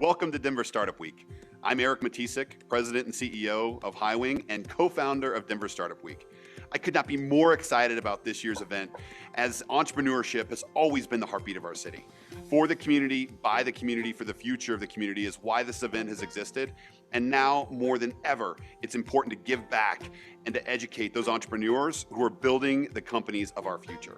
Welcome to Denver Startup Week. I'm Eric Matisik, President and CEO of Highwing and co-founder of Denver Startup Week. I could not be more excited about this year's event, as entrepreneurship has always been the heartbeat of our city. For the community, by the community, for the future of the community is why this event has existed. And now more than ever, it's important to give back and to educate those entrepreneurs who are building the companies of our future.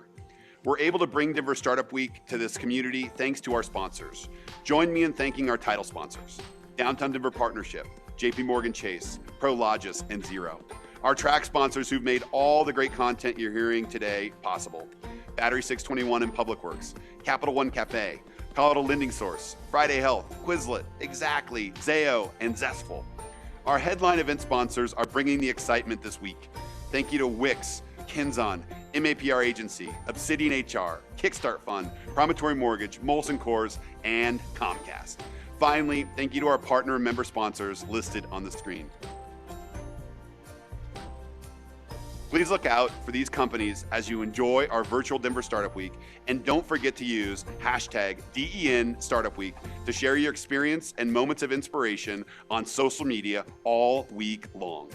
We're able to bring Denver Startup Week to this community thanks to our sponsors. Join me in thanking our title sponsors: Downtown Denver Partnership, JP Morgan Chase, Prologis, and Zero. Our track sponsors who've made all the great content you're hearing today possible: Battery 621 and Public Works, Capital One Cafe, Colorado Lending Source, Friday Health, Quizlet, Exactly, Zayo, and Zestful. Our headline event sponsors are bringing the excitement this week. Thank you to Wix, Kinzon, MAPR Agency, Obsidian HR, Kickstart Fund, Promontory Mortgage, Molson Coors, and Comcast. Finally, thank you to our partner and member sponsors listed on the screen. Please look out for these companies as you enjoy our virtual Denver Startup Week, and don't forget to use hashtag DEN Startup Week to share your experience and moments of inspiration on social media all week long.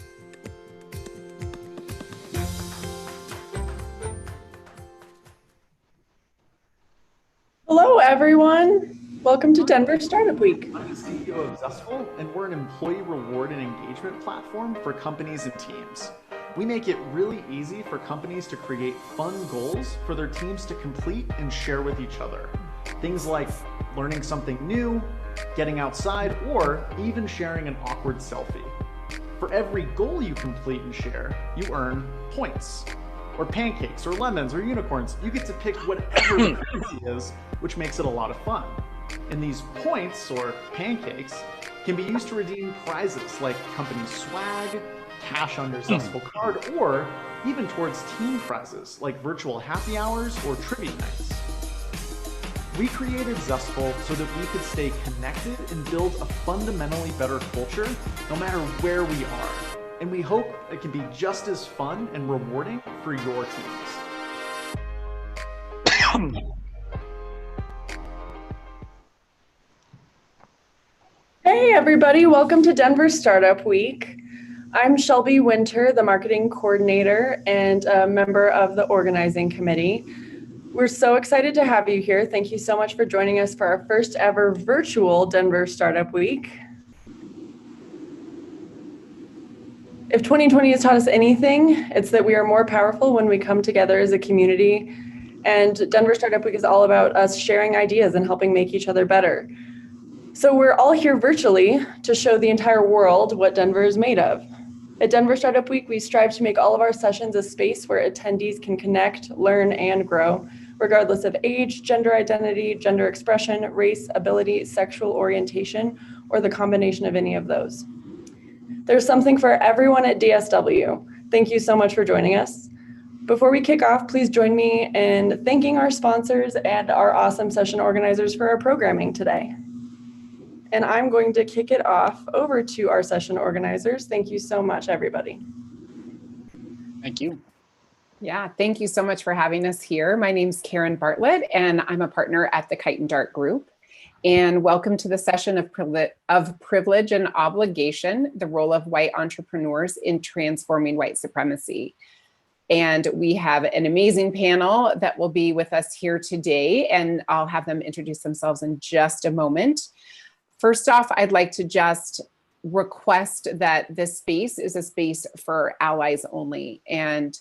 Hello, everyone. Welcome to Denver Startup Week. I'm the CEO of Zestful, and we're an employee reward and engagement platform for companies and teams. We make it really easy for companies to create fun goals for their teams to complete and share with each other. Things like learning something new, getting outside, or even sharing an awkward selfie. For every goal you complete and share, you earn points. Or pancakes, or lemons, or unicorns. You get to pick whatever the currency is, which makes it a lot of fun. And these points, or pancakes, can be used to redeem prizes like company swag, cash on your Zestful card, or even towards team prizes like virtual happy hours or trivia nights. We created Zestful so that we could stay connected and build a fundamentally better culture no matter where we are. And we hope it can be just as fun and rewarding for your teams. Hey, everybody. Welcome to Denver Startup Week. I'm Shelby Winter, the marketing coordinator and a member of the organizing committee. We're so excited to have you here. Thank you so much for joining us for our first ever virtual Denver Startup Week. If 2020 has taught us anything, it's that we are more powerful when we come together as a community. And Denver Startup Week is all about us sharing ideas and helping make each other better. So we're all here virtually to show the entire world what Denver is made of. At Denver Startup Week, we strive to make all of our sessions a space where attendees can connect, learn, and grow, regardless of age, gender identity, gender expression, race, ability, sexual orientation, or the combination of any of those. There's something for everyone at DSW. Thank you so much for joining us. Before we kick off, please join me in thanking our sponsors and our awesome session organizers for our programming today. And I'm going to kick it off over to our session organizers. Thank you so much, everybody. Thank you. Yeah, thank you so much for having us here. My name's Karen Bartlett, and I'm a partner at the Kite Dart Group. And welcome to the session of privilege and obligation, the role of white entrepreneurs in transforming white supremacy. And we have an amazing panel that will be with us here today, and I'll have them introduce themselves in just a moment. First off, I'd like to just request that this space is a space for allies only. And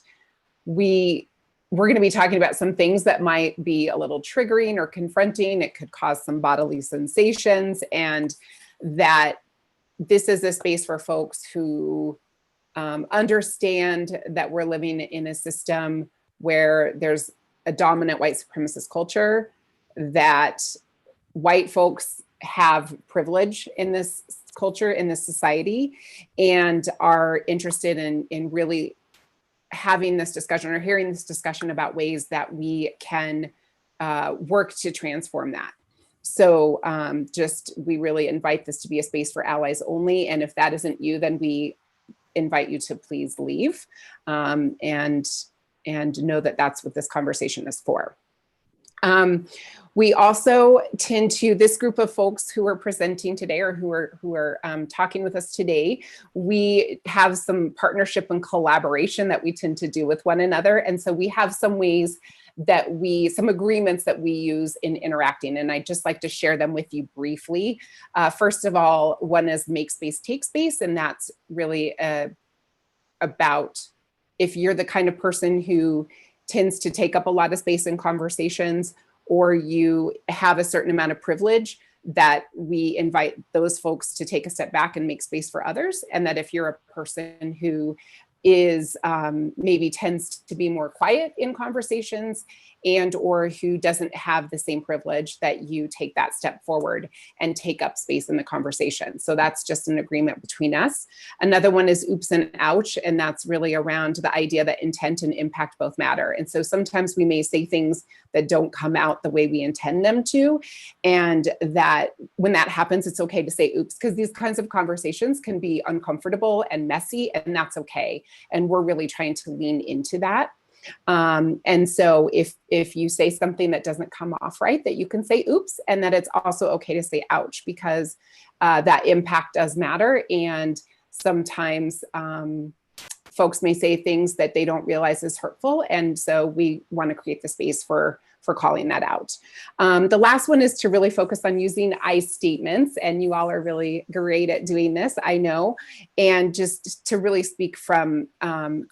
we're going to be talking about some things that might be a little triggering or confronting. It could cause some bodily sensations, and that this is a space for folks who understand that we're living in a system where there's a dominant white supremacist culture, that white folks have privilege in this culture, in this society, and are interested in really having this discussion or hearing this discussion about ways that we can work to transform that. So we really invite this to be a space for allies only. And if that isn't you, then we invite you to please leave and know that that's what this conversation is for. We also tend to, this group of folks who are presenting today or who are talking with us today, we have some partnership and collaboration that we tend to do with one another. And so we have some ways that some agreements that we use in interacting. And I'd just like to share them with you briefly. First of all, one is make space, take space. And that's really about if you're the kind of person who tends to take up a lot of space in conversations, or you have a certain amount of privilege, that we invite those folks to take a step back and make space for others. And that if you're a person who is maybe tends to be more quiet in conversations and or who doesn't have the same privilege, that you take that step forward and take up space in the conversation. So that's just an agreement between us. Another one is oops and ouch, and that's really around the idea that intent and impact both matter. And so sometimes we may say things that don't come out the way we intend them to, and that when that happens, it's okay to say oops, because these kinds of conversations can be uncomfortable and messy, and that's okay. And we're really trying to lean into that. And so if you say something that doesn't come off right, that you can say oops, and that it's also okay to say ouch, because that impact does matter. And sometimes folks may say things that they don't realize is hurtful. And so we want to create the space for calling that out. The last one is to really focus on using I statements, and you all are really great at doing this, I know, and just to really speak from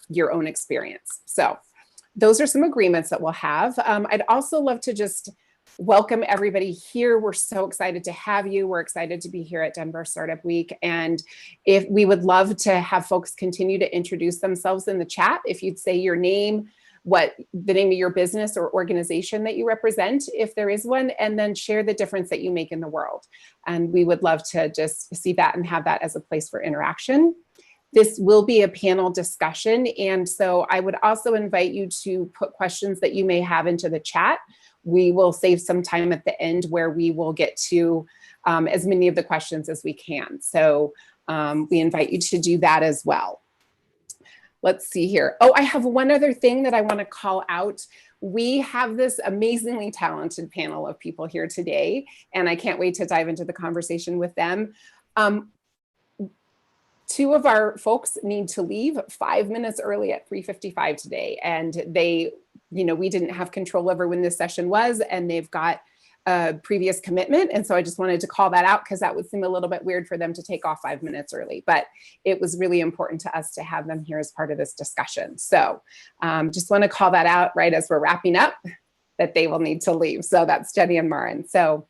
your own experience. So those are some agreements that we'll have. I'd also love to just welcome everybody here. We're so excited to have you. We're excited to be here at Denver Startup Week. And if we would love to have folks continue to introduce themselves in the chat, if you'd say your name, what the name of your business or organization that you represent, if there is one, and then share the difference that you make in the world. And we would love to just see that and have that as a place for interaction. This will be a panel discussion. And so I would also invite you to put questions that you may have into the chat. We will save some time at the end where we will get to as many of the questions as we can. So we invite you to do that as well. Let's see here. Oh, I have one other thing that I want to call out. We have this amazingly talented panel of people here today, and I can't wait to dive into the conversation with them. Two of our folks need to leave 5 minutes early at 3:55 today, and they, we didn't have control over when this session was, and they've got a previous commitment. And so I just wanted to call that out because that would seem a little bit weird for them to take off 5 minutes early, but it was really important to us to have them here as part of this discussion. So just want to call that out right as we're wrapping up, that they will need to leave. So that's Jenny and Marin. So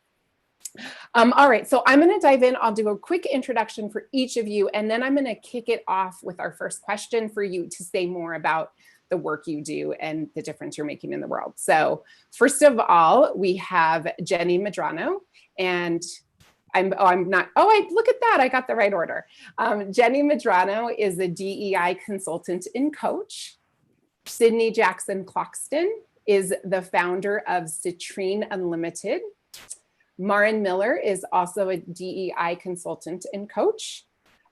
all right, so I'm going to dive in. I'll do a quick introduction for each of you, and then I'm going to kick it off with our first question for you to say more about the work you do and the difference you're making in the world. So first of all, we have Jenny Medrano, and look at that, I got the right order. Jenny Medrano is a DEI consultant and coach. Sydney Jackson Cloxton is the founder of Citrine Unlimited. Marin Miller is also a DEI consultant and coach.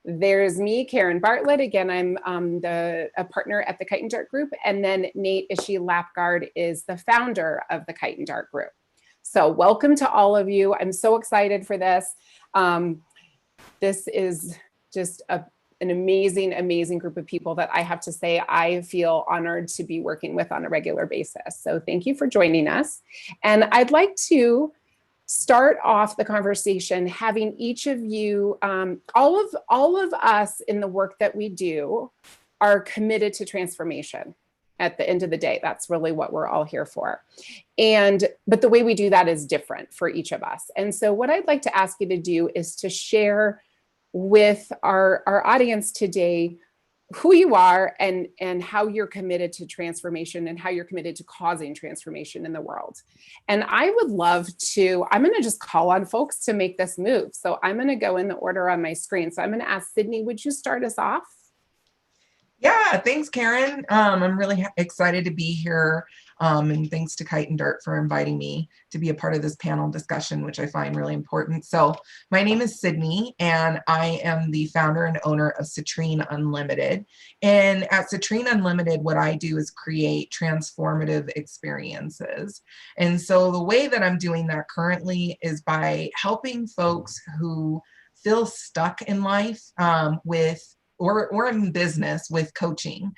There's me, Karen Bartlett. Again, I'm a partner at the Kite Dart Group. And then Nate Ishii-Lapgard is the founder of the Kite Dart Group. So welcome to all of you. I'm so excited for this. This is just an amazing, amazing group of people that I have to say I feel honored to be working with on a regular basis. So thank you for joining us. And I'd like to start off the conversation having each of you, all of us in the work that we do are committed to transformation. At the end of the day, that's really what we're all here for. But the way we do that is different for each of us. And so what I'd like to ask you to do is to share with our audience today who you are and how you're committed to transformation and how you're committed to causing transformation in the world. And I would love to, I'm going to just call on folks to make this move. So I'm going to go in the order on my screen. So I'm going to ask Sydney, would you start us off? Yeah, thanks, Karen. I'm really excited to be here. And thanks to Kite and Dart for inviting me to be a part of this panel discussion, which I find really important. So my name is Sydney, and I am the founder and owner of Supr Unlimited. And at Supr Unlimited, what I do is create transformative experiences. And so the way that I'm doing that currently is by helping folks who feel stuck in life or in business with coaching.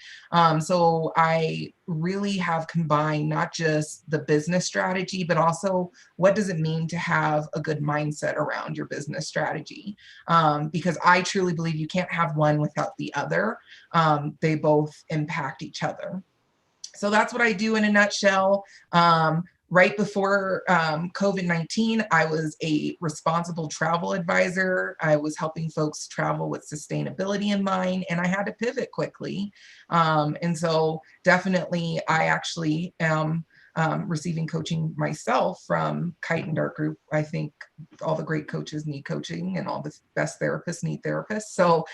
So I really have combined not just the business strategy, but also what does it mean to have a good mindset around your business strategy? Because I truly believe you can't have one without the other. They both impact each other. So that's what I do in a nutshell. Right before COVID-19, I was a responsible travel advisor. I was helping folks travel with sustainability in mind, and I had to pivot quickly. And so definitely, I actually am receiving coaching myself from Kite and Dart Group. I think all the great coaches need coaching, and all the best therapists need therapists. So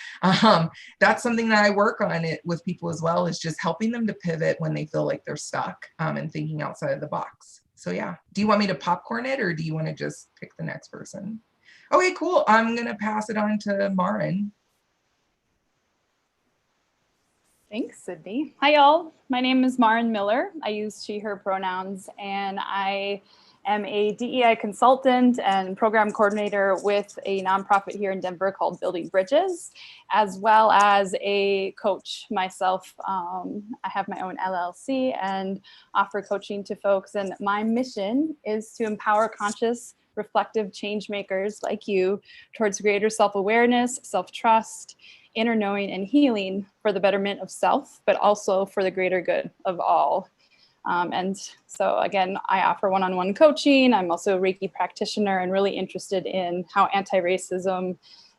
that's something that I work on it with people as well, is just helping them to pivot when they feel like they're stuck and thinking outside of the box. So yeah, do you want me to popcorn it, or do you want to just pick the next person? Okay, cool. I'm going to pass it on to Marin. Thanks, Sydney. Hi, y'all. My name is Marin Miller. I use she, her pronouns, and I am a DEI consultant and program coordinator with a nonprofit here in Denver called Building Bridges, as well as a coach myself. I have my own LLC and offer coaching to folks. And my mission is to empower conscious, reflective change makers like you towards greater self-awareness, self-trust, inner knowing, and healing for the betterment of self, but also for the greater good of all. And so again, I offer one-on-one coaching. I'm also a Reiki practitioner and really interested in how anti-racism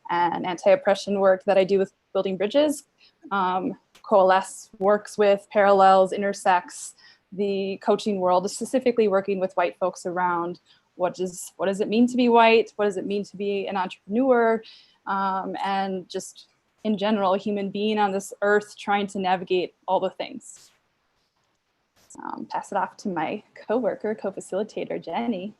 and anti-oppression work that I do with Building Bridges works with, parallels, intersects the coaching world, specifically working with white folks around what does it mean to be white? What does it mean to be an entrepreneur? And just in general, a human being on this earth trying to navigate all the things. Pass it off to my coworker, co-facilitator, Jenny.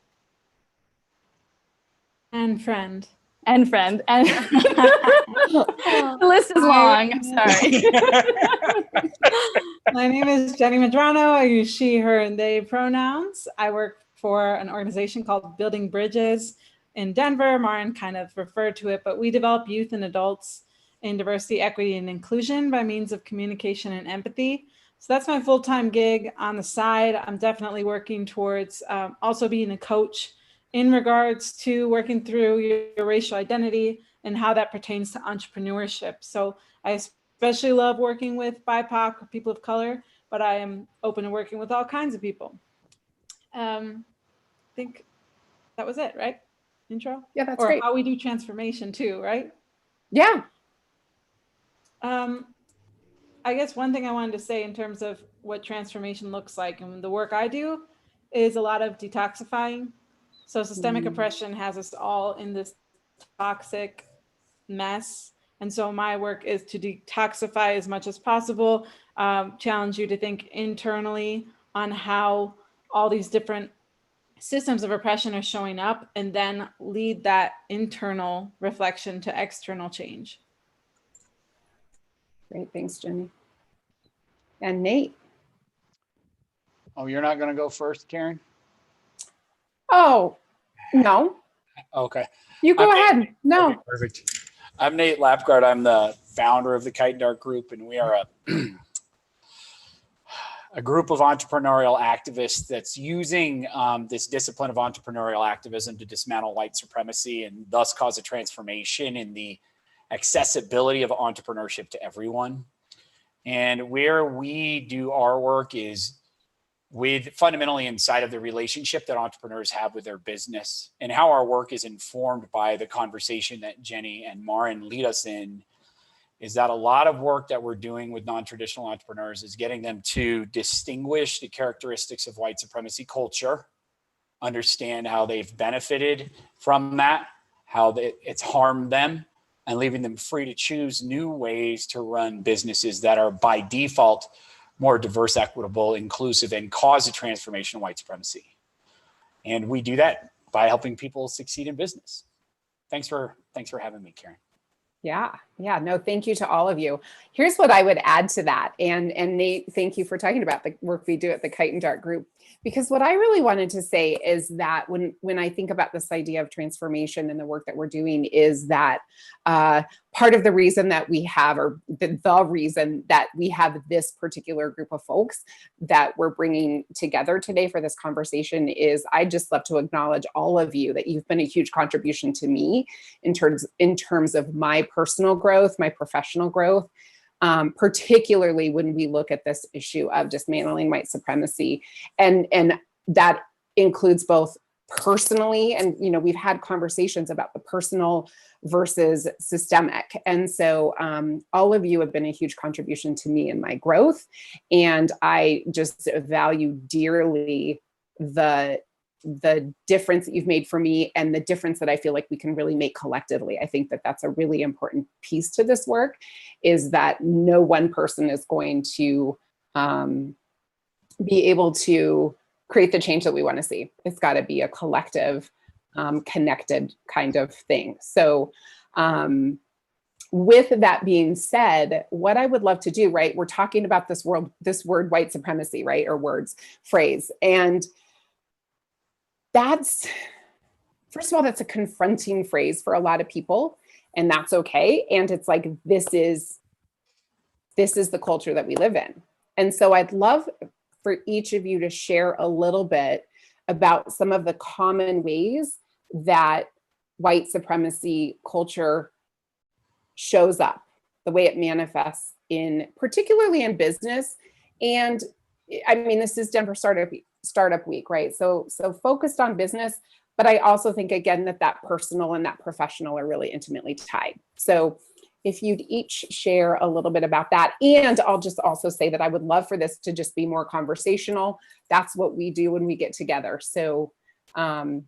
And friend. And friend. And the list is long, I'm sorry. My name is Jenny Medrano. I use she, her, and they pronouns. I work for an organization called Building Bridges in Denver. Marin kind of referred to it, but we develop youth and adults in diversity, equity, and inclusion by means of communication and empathy. So that's my full-time gig. On the side, I'm definitely working towards also being a coach in regards to working through your racial identity and how that pertains to entrepreneurship. So I especially love working with BIPOC or people of color, but I am open to working with all kinds of people. I think that was it, right? Intro? Yeah, that's or great. How we do transformation too, right? Yeah. I guess one thing I wanted to say in terms of what transformation looks like, and the work I do is a lot of detoxifying. So systemic oppression has us all in this toxic mess. And so my work is to detoxify as much as possible, challenge you to think internally on how all these different systems of oppression are showing up, and then lead that internal reflection to external change. Great, thanks, Jenny. And Nate. Oh, you're not going to go first, Karen? Oh, no. Okay. You go ahead. No. Okay, perfect. I'm Nate Lapgard. I'm the founder of the Kite Dart Group, and we are a group of entrepreneurial activists that's using this discipline of entrepreneurial activism to dismantle white supremacy and thus cause a transformation in the accessibility of entrepreneurship to everyone. And where we do our work is with fundamentally inside of the relationship that entrepreneurs have with their business, and how our work is informed by the conversation that Jenny and Marin lead us in, is that a lot of work that we're doing with non-traditional entrepreneurs is getting them to distinguish the characteristics of white supremacy culture, understand how they've benefited from that, how it's harmed them, and leaving them free to choose new ways to run businesses that are by default more diverse, equitable, inclusive, and cause a transformation in white supremacy. And we do that by helping people succeed in business. Thanks for having me, Karen. Yeah, no, thank you to all of you. Here's what I would add to that. And Nate, thank you for talking about the work we do at the Kite Dart Group. Because what I really wanted to say is that when I think about this idea of transformation and the work that we're doing is that part of the reason that we have, or the reason that we have this particular group of folks that we're bringing together today for this conversation is I'd just love to acknowledge all of you, that you've been a huge contribution to me in terms of my personal growth, my professional growth. Particularly when we look at this issue of dismantling white supremacy. And that includes both personally, and we've had conversations about the personal versus systemic. And so all of you have been a huge contribution to me in my growth. And I just value dearly the difference that you've made for me and the difference that I feel like we can really make collectively. I think that that's a really important piece to this work, is that no one person is going to be able to create the change that we want to see. It's got to be a collective, connected kind of thing. So with that being said, what I would love to do, right, we're talking about this word white supremacy, right, or phrase. And that's, first of all, that's a confronting phrase for a lot of people, and that's okay. And it's like, this is the culture that we live in. And so I'd love for each of you to share a little bit about some of the common ways that white supremacy culture shows up, the way it manifests particularly in business. And I mean, this is Denver Startup Week, right? So focused on business, but I also think, again, that personal and that professional are really intimately tied. So if you'd each share a little bit about that. And I'll just also say that I would love for this to just be more conversational. That's what we do when we get together. So, yeah,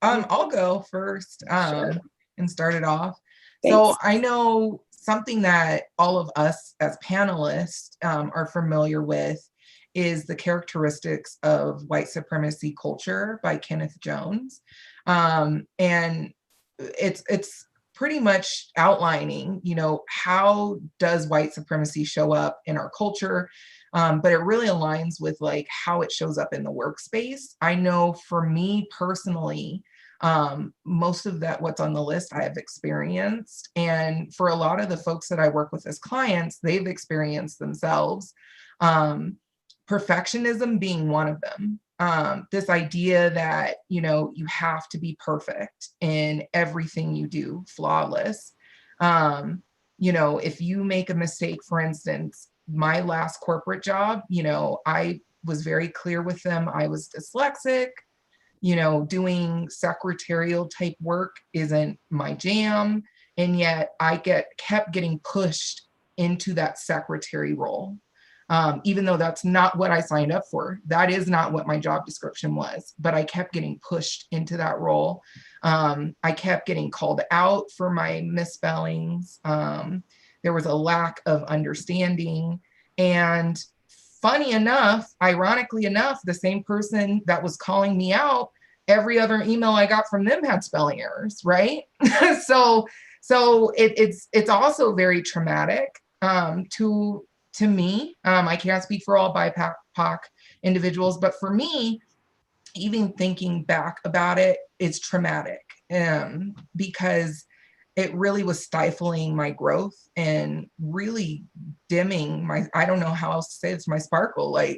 I'll go first Sure. and start it off. Thanks. So I know something that all of us as panelists are familiar with is the characteristics of white supremacy culture by Kenneth Jones. And it's pretty much outlining, how does white supremacy show up in our culture? But it really aligns with like how it shows up in the workspace. I know for me personally, most of that, what's on the list, I have experienced. And for a lot of the folks that I work with as clients, they've experienced themselves. Perfectionism being one of them. This idea that, you have to be perfect in everything you do, flawless. If you make a mistake, for instance, my last corporate job, I was very clear with them. I was dyslexic, doing secretarial type work isn't my jam. And yet I kept getting pushed into that secretary role. Even though that's not what I signed up for. That is not what my job description was, but I kept getting pushed into that role. I kept getting called out for my misspellings. There was a lack of understanding. And funny enough, ironically enough, the same person that was calling me out, every other email I got from them had spelling errors, right? So it's also very traumatic to me. I can't speak for all BIPOC individuals, but for me, even thinking back about it, it's traumatic because it really was stifling my growth and really dimming I don't know how else to say this, my sparkle. Like,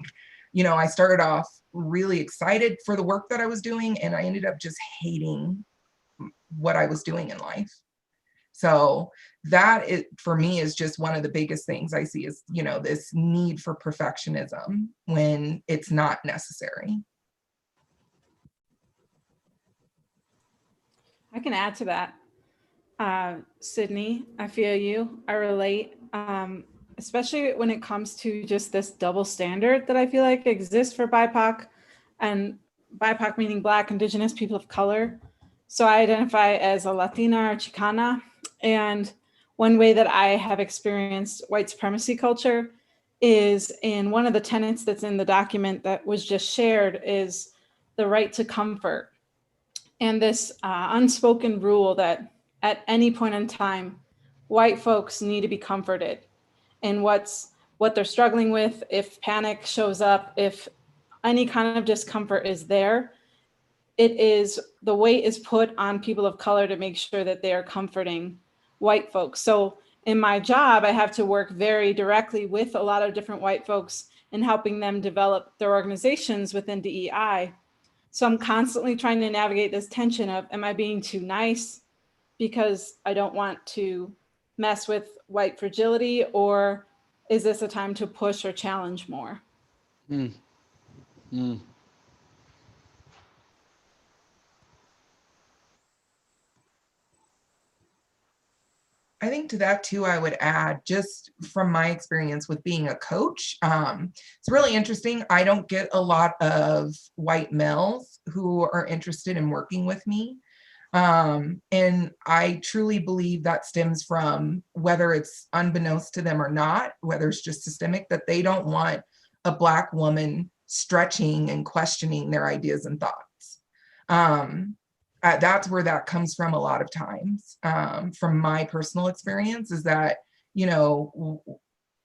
I started off really excited for the work that I was doing, and I ended up just hating what I was doing in life. So that for me is just one of the biggest things I see is, this need for perfectionism when it's not necessary. I can add to that. Sydney, I feel you. I relate, especially when it comes to just this double standard that I feel like exists for BIPOC, and BIPOC meaning Black, Indigenous, people of color. So I identify as a Latina or Chicana. And one way that I have experienced white supremacy culture is in one of the tenets that's in the document that was just shared is the right to comfort. And this unspoken rule that at any point in time, white folks need to be comforted in what they're struggling with. If panic shows up, if any kind of discomfort is there, the weight is put on people of color to make sure that they are comforting white folks. So in my job, I have to work very directly with a lot of different white folks in helping them develop their organizations within DEI. So I'm constantly trying to navigate this tension of, am I being too nice because I don't want to mess with white fragility, or is this a time to push or challenge more? Mm. Mm. I think to that too, I would add, just from my experience with being a coach, it's really interesting. I don't get a lot of white males who are interested in working with me. And I truly believe that stems from, whether it's unbeknownst to them or not, whether it's just systemic, that they don't want a Black woman stretching and questioning their ideas and thoughts. That's where that comes from a lot of times, from my personal experience, is that, you know,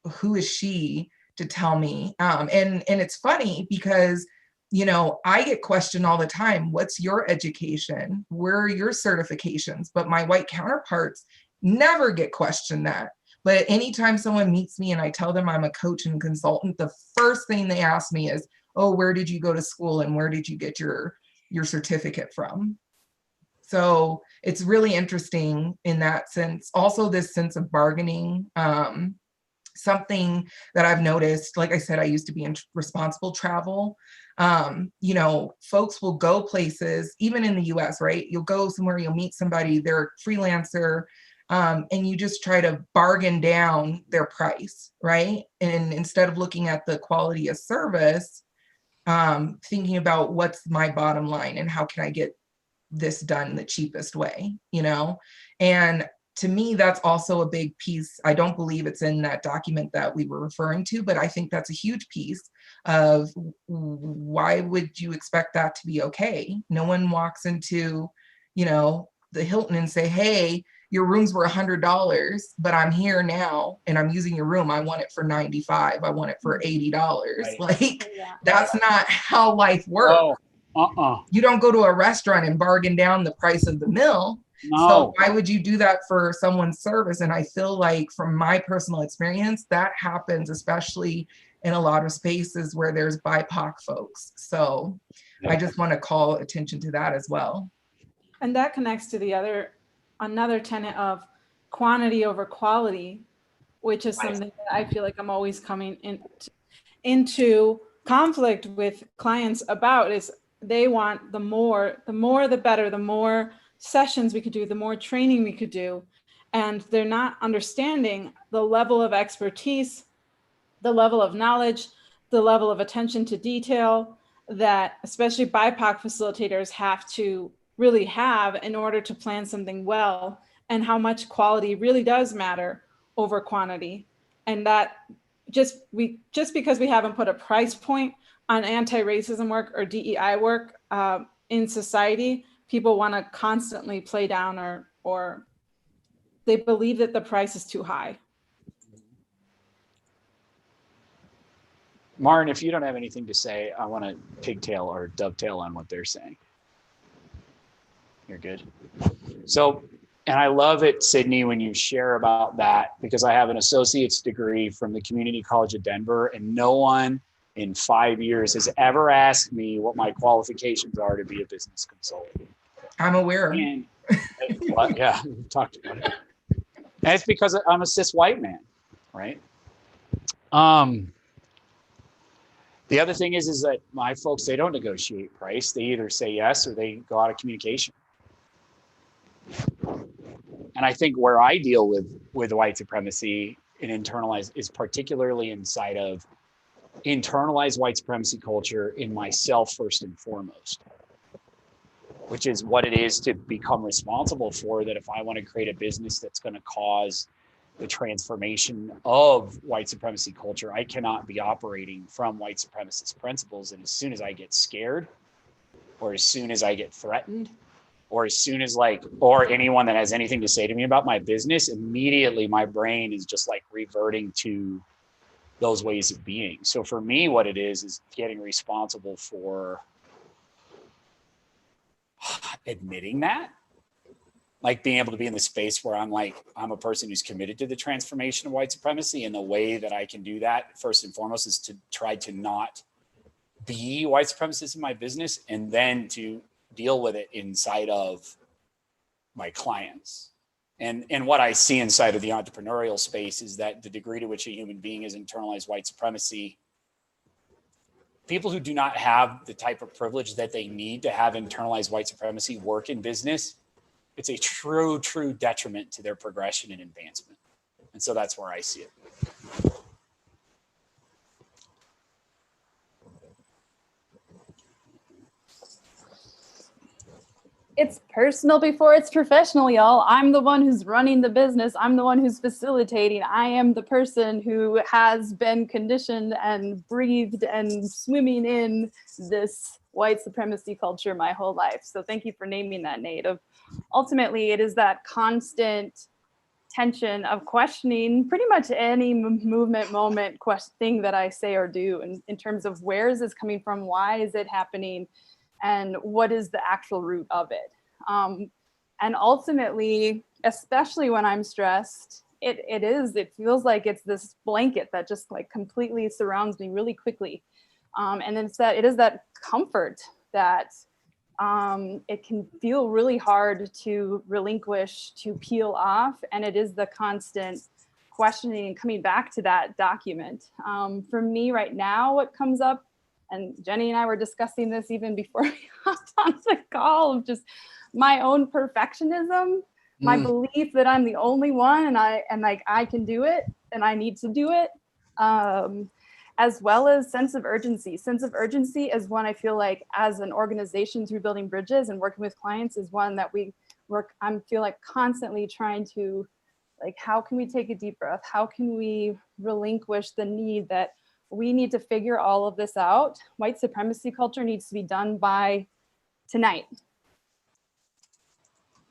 who is she to tell me? And it's funny because, you know, I get questioned all the time, what's your education? Where are your certifications? But my white counterparts never get questioned that. But anytime someone meets me and I tell them I'm a coach and consultant, the first thing they ask me is, oh, where did you go to school and where did you get your certificate from? So it's really interesting in that sense. Also, this sense of bargaining, something that I've noticed, like I said, I used to be in responsible travel. You know, folks will go places, even in the US, right? You'll go somewhere, you'll meet somebody, they're a freelancer, and you just try to bargain down their price, right? And instead of looking at the quality of service, thinking about what's my bottom line and how can I get this done the cheapest way, you know? And to me, that's also a big piece. I don't believe it's in that document that we were referring to, but I think that's a huge piece of, why would you expect that to be okay? No one walks into, you know, the Hilton and say, hey, your rooms were $100, but I'm here now and I'm using your room. I want it for $95. I want it for $80. Right. Like, that's not how life works. You don't go to a restaurant and bargain down the price of the meal. No. So why would you do that for someone's service? And I feel like, from my personal experience, that happens especially in a lot of spaces where there's BIPOC folks. So I just want to call attention to that as well. And that connects to another tenet of quantity over quality, which is something that I feel like I'm always coming into conflict with clients about. Is they want the more the better, the more sessions we could do, the more training we could do. And they're not understanding the level of expertise, the level of knowledge, the level of attention to detail that especially BIPOC facilitators have to really have in order to plan something well, and how much quality really does matter over quantity. And that just because we haven't put a price point on anti-racism work or DEI work in society, people want to constantly play down or they believe that the price is too high. Maren, if you don't have anything to say, I want to pigtail or dovetail on what they're saying. You're good. So, and I love it, Sydney, when you share about that, because I have an associate's degree from the Community College of Denver, and no one in 5 years has ever asked me what my qualifications are to be a business consultant. I'm aware. And, yeah, we've talked about it. And it's because I'm a cis white man, right? The other thing is that my folks, they don't negotiate price. They either say yes or they go out of communication. And I think where I deal with white supremacy and internalized is particularly inside of internalized white supremacy culture in myself first and foremost, which is what it is to become responsible for that. If I want to create a business that's going to cause the transformation of white supremacy culture, I cannot be operating from white supremacist principles. And as soon as I get scared, or as soon as I get threatened, or as soon as or anyone that has anything to say to me about my business, immediately my brain is just like reverting to those ways of being. So for me, what it is getting responsible for admitting that, like being able to be in the space where I'm a person who's committed to the transformation of white supremacy. And the way that I can do that, first and foremost, is to try to not be white supremacist in my business, and then to deal with it inside of my clients. And what I see inside of the entrepreneurial space is that the degree to which a human being has internalized white supremacy, people who do not have the type of privilege that they need to have internalized white supremacy work in business, it's a true detriment to their progression and advancement. And so that's where I see it. It's personal before it's professional, y'all. I'm the one who's running the business. I'm the one who's facilitating. I am the person who has been conditioned and breathed and swimming in this white supremacy culture my whole life. So thank you for naming that, Nate. Ultimately, it is that constant tension of questioning pretty much any movement, moment, thing that I say or do in terms of where is this coming from? Why is it happening? And what is the actual root of it? And ultimately, especially when I'm stressed, it feels like it's this blanket that just like completely surrounds me really quickly. And it is that comfort that it can feel really hard to relinquish, to peel off. And it is the constant questioning and coming back to that document. For me right now, what comes up, and Jenny and I were discussing this even before we hopped on the call, of just my own perfectionism, my belief that I'm the only one and I can do it and I need to do it, as well as sense of urgency. Sense of urgency is one I feel like as an organization through Building Bridges and working with clients is one that I feel like constantly trying to, like, how can we take a deep breath? How can we relinquish the need that we need to figure all of this out? White supremacy culture needs to be done by tonight.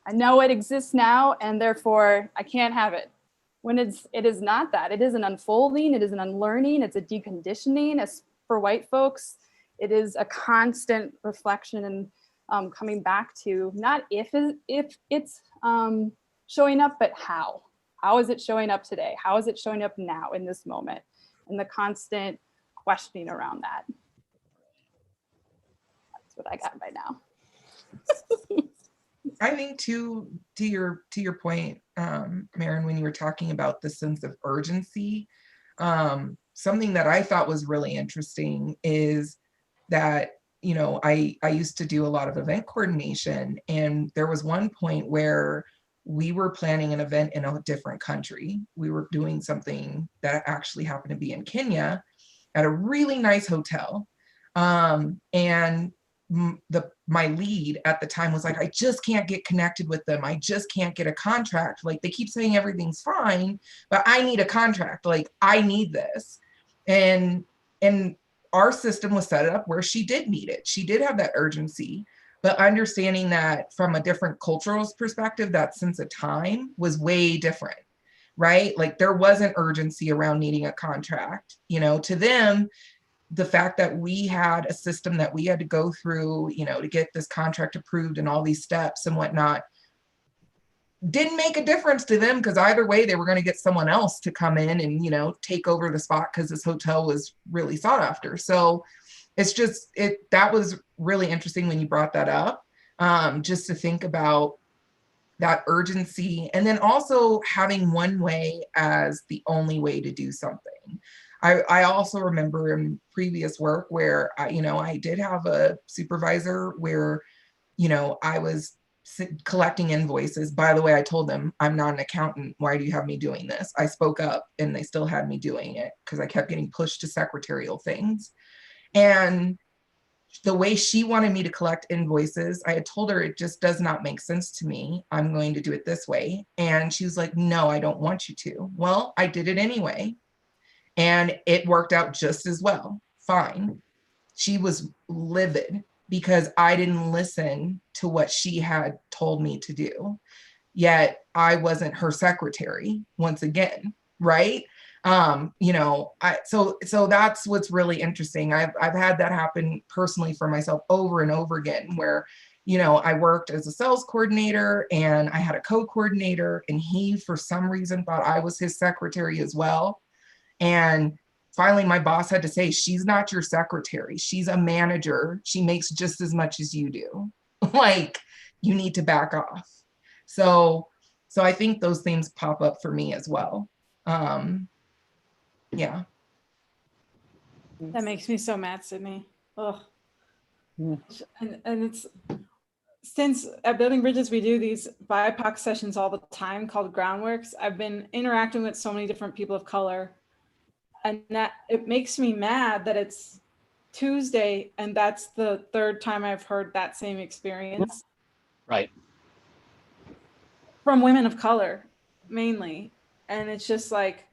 I know it exists now, and therefore I can't have it. When it is not that. It is an unfolding, it is an unlearning, it's a deconditioning. As for white folks, it is a constant reflection and coming back to not if it's showing up, but how. How is it showing up today? How is it showing up now in this moment? And the constant questioning around that. That's what I got by now. I think to your point, Maren, when you were talking about the sense of urgency, something that I thought was really interesting is that, you know, I used to do a lot of event coordination, and there was one point where we were planning an event in a different country. We were doing something that actually happened to be in Kenya at a really nice hotel. And my lead at the time was like, I just can't get connected with them. I just can't get a contract. Like, they keep saying everything's fine, but I need a contract. Like, I need this. And our system was set up where she did need it. She did have that urgency. But understanding that from a different cultural perspective, that sense of time was way different, right? Like, there wasn't urgency around needing a contract. You know, to them, the fact that we had a system that we had to go through, you know, to get this contract approved and all these steps and whatnot, didn't make a difference to them, because either way, they were going to get someone else to come in and, you know, take over the spot because this hotel was really sought after. So it's just, that was really interesting when you brought that up, just to think about that urgency, and then also having one way as the only way to do something. I also remember in previous work where I did have a supervisor where, you know, I was collecting invoices. By the way, I told them, I'm not an accountant. Why do you have me doing this? I spoke up, and they still had me doing it because I kept getting pushed to secretarial things. And the way she wanted me to collect invoices, I had told her it just does not make sense to me. I'm going to do it this way. And she was like, no, I don't want you to. Well, I did it anyway. And it worked out just as well. Fine. She was livid because I didn't listen to what she had told me to do. Yet I wasn't her secretary once again, right? So that's what's really interesting. I've had that happen personally for myself over and over again, where, I worked as a sales coordinator and I had a co-coordinator, and he, for some reason, thought I was his secretary as well. And finally, my boss had to say, she's not your secretary. She's a manager. She makes just as much as you do. Like, you need to back off. So I think those things pop up for me as well. Yeah. That makes me so mad, Sydney. Ugh. And it's, since at Building Bridges, we do these BIPOC sessions all the time called Groundworks. I've been interacting with so many different people of color, and that it makes me mad that it's Tuesday and that's the third time I've heard that same experience. Right. From women of color, mainly. And it's just like,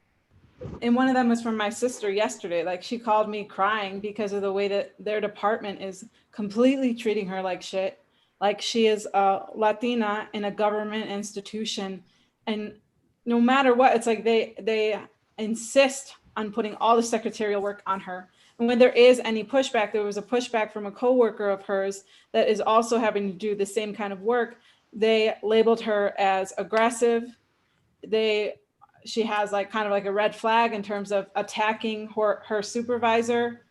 and one of them was from my sister yesterday. Like, she called me crying because of the way that their department is completely treating her like shit. Like, she is a Latina in a government institution. And no matter what, it's like they insist on putting all the secretarial work on her. And when there is any pushback, there was a pushback from a coworker of hers that is also having to do the same kind of work. They labeled her as aggressive. She has like kind of like a red flag in terms of attacking her supervisor.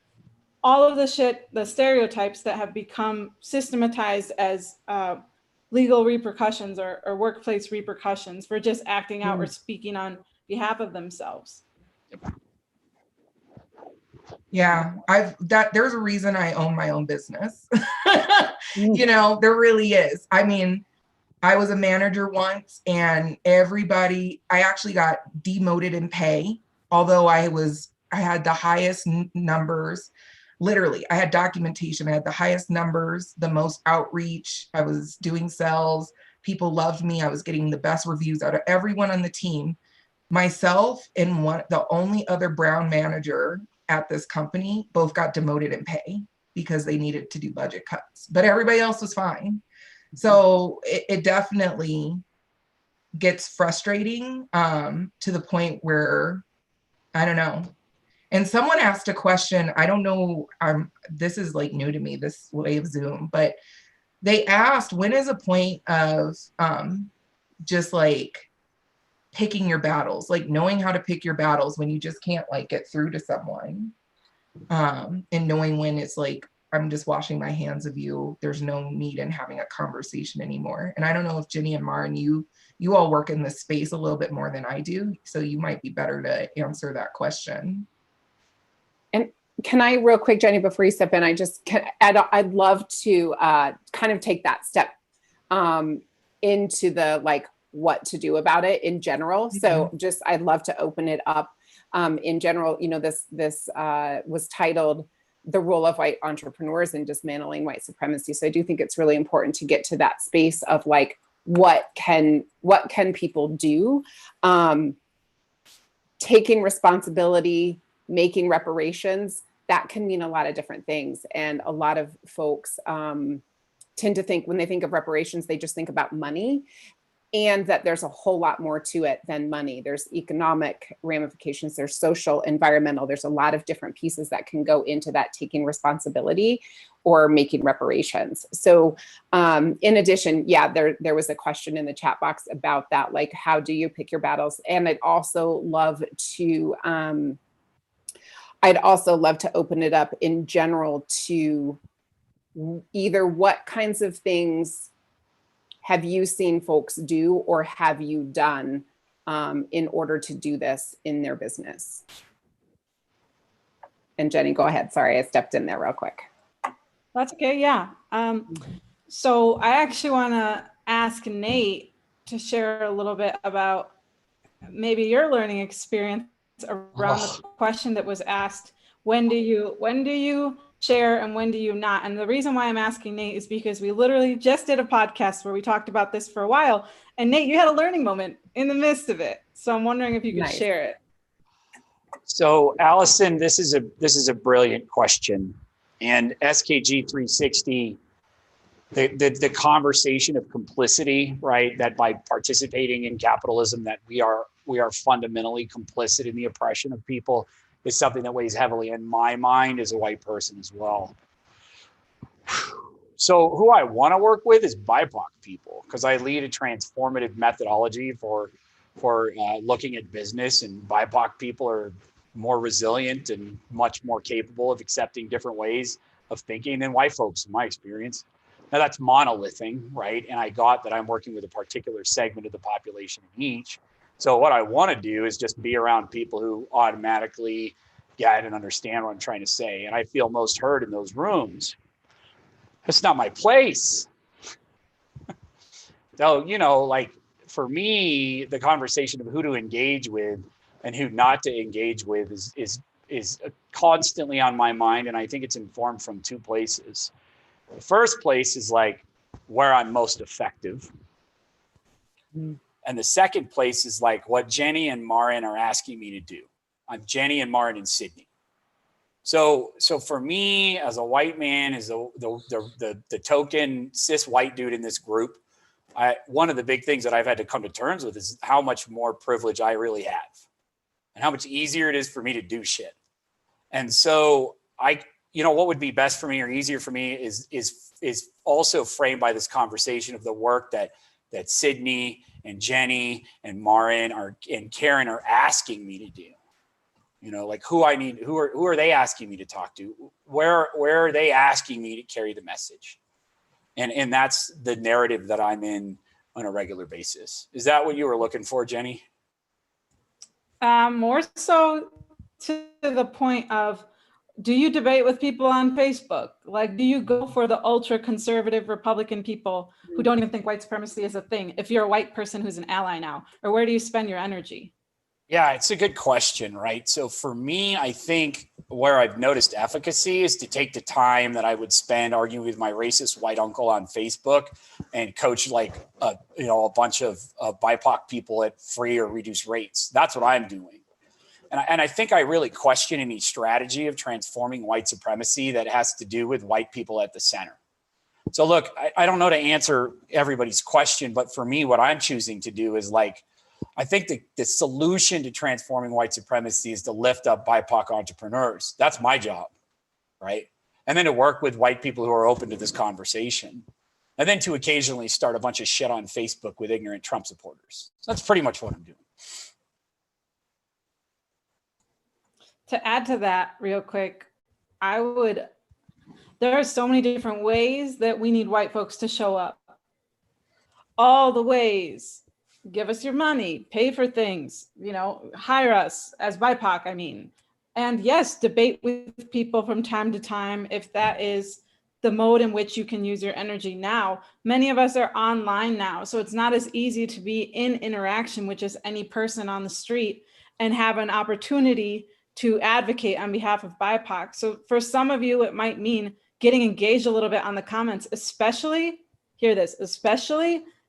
All of the shit, the stereotypes that have become systematized as legal repercussions or workplace repercussions for just acting out or speaking on behalf of themselves. Yeah, there's a reason I own my own business. There really is. I mean, I was a manager once, and I actually got demoted in pay, although I had the highest numbers. Literally, I had documentation. I had the highest numbers, the most outreach. I was doing sales. People loved me. I was getting the best reviews out of everyone on the team. Myself and the only other brown manager at this company both got demoted in pay because they needed to do budget cuts, but everybody else was fine. So it definitely gets frustrating to the point where, I don't know. And someone asked a question, I don't know, this is like new to me, this way of Zoom, but they asked, when is a point of just like picking your battles, like knowing how to pick your battles when you just can't like get through to someone, and knowing when it's like, I'm just washing my hands of you. There's no need in having a conversation anymore. And I don't know if Jenny and Maren, you all work in this space a little bit more than I do. So you might be better to answer that question. And can I real quick, Jenny, before you step in, I'd love to kind of take that step into the like what to do about it in general. So I'd love to open it up in general. This was titled The Role of White Entrepreneurs in Dismantling White Supremacy. So I do think it's really important to get to that space of like, what can people do? Taking responsibility, making reparations, that can mean a lot of different things. And a lot of folks tend to think, when they think of reparations, they just think about money, and that there's a whole lot more to it than money. There's economic ramifications, there's social, environmental, there's a lot of different pieces that can go into that taking responsibility or making reparations. So in addition, there was a question in the chat box about that, like, how do you pick your battles? And I'd also love to open it up in general to either what kinds of things have you seen folks do or have you done in order to do this in their business? And Jenny, go ahead. Sorry, I stepped in there real quick. That's okay, yeah. So I actually want to ask Nate to share a little bit about maybe your learning experience around the question that was asked. When do you share and when do you not? And the reason why I'm asking Nate is because we literally just did a podcast where we talked about this for a while. And Nate, you had a learning moment in the midst of it. So I'm wondering if you could share it. So Allison, this is a brilliant question. And SKG 360, the conversation of complicity, right? That by participating in capitalism, that we are fundamentally complicit in the oppression of people, is something that weighs heavily in my mind as a white person as well. So who I want to work with is BIPOC people, because I lead a transformative methodology for looking at business, and BIPOC people are more resilient and much more capable of accepting different ways of thinking than white folks, in my experience. Now that's monolithing, right? And I got that I'm working with a particular segment of the population in each. So what I want to do is just be around people who automatically get and understand what I'm trying to say. And I feel most heard in those rooms. It's not my place. So, like for me, the conversation of who to engage with and who not to engage with is constantly on my mind. And I think it's informed from two places. The first place is like where I'm most effective. And the second place is like what Jenny and Marin are asking me to do. I'm Jenny and Marin in Sydney. So for me, as a white man, as the token cis white dude in this group, one of the big things that I've had to come to terms with is how much more privilege I really have, and how much easier it is for me to do shit. And so what would be best for me or easier for me is also framed by this conversation of the work that Sydney and Jenny and Marin and Karen are asking me to do. Like who are they asking me to talk to? Where are they asking me to carry the message? And that's the narrative that I'm in on a regular basis. Is that what you were looking for, Jenny? More so to the point of, do you debate with people on Facebook? Like, do you go for the ultra conservative Republican people who don't even think white supremacy is a thing, if you're a white person who's an ally now? Or where do you spend your energy? Yeah, it's a good question, right? So for me, I think where I've noticed efficacy is to take the time that I would spend arguing with my racist white uncle on Facebook and coach like a bunch of BIPOC people at free or reduced rates. That's what I'm doing. And I think I really question any strategy of transforming white supremacy that has to do with white people at the center. So look, I don't know to answer everybody's question, but for me, what I'm choosing to do is like, I think the solution to transforming white supremacy is to lift up BIPOC entrepreneurs. That's my job, right? And then to work with white people who are open to this conversation. And then to occasionally start a bunch of shit on Facebook with ignorant Trump supporters. So that's pretty much what I'm doing. To add to that real quick, there are so many different ways that we need white folks to show up. All the ways. Give us your money, pay for things, hire us as BIPOC, I mean. And yes, debate with people from time to time if that is the mode in which you can use your energy now. Many of us are online now, so it's not as easy to be in interaction with just any person on the street and have an opportunity to advocate on behalf of BIPOC. So for some of you, it might mean getting engaged a little bit on the comments, especially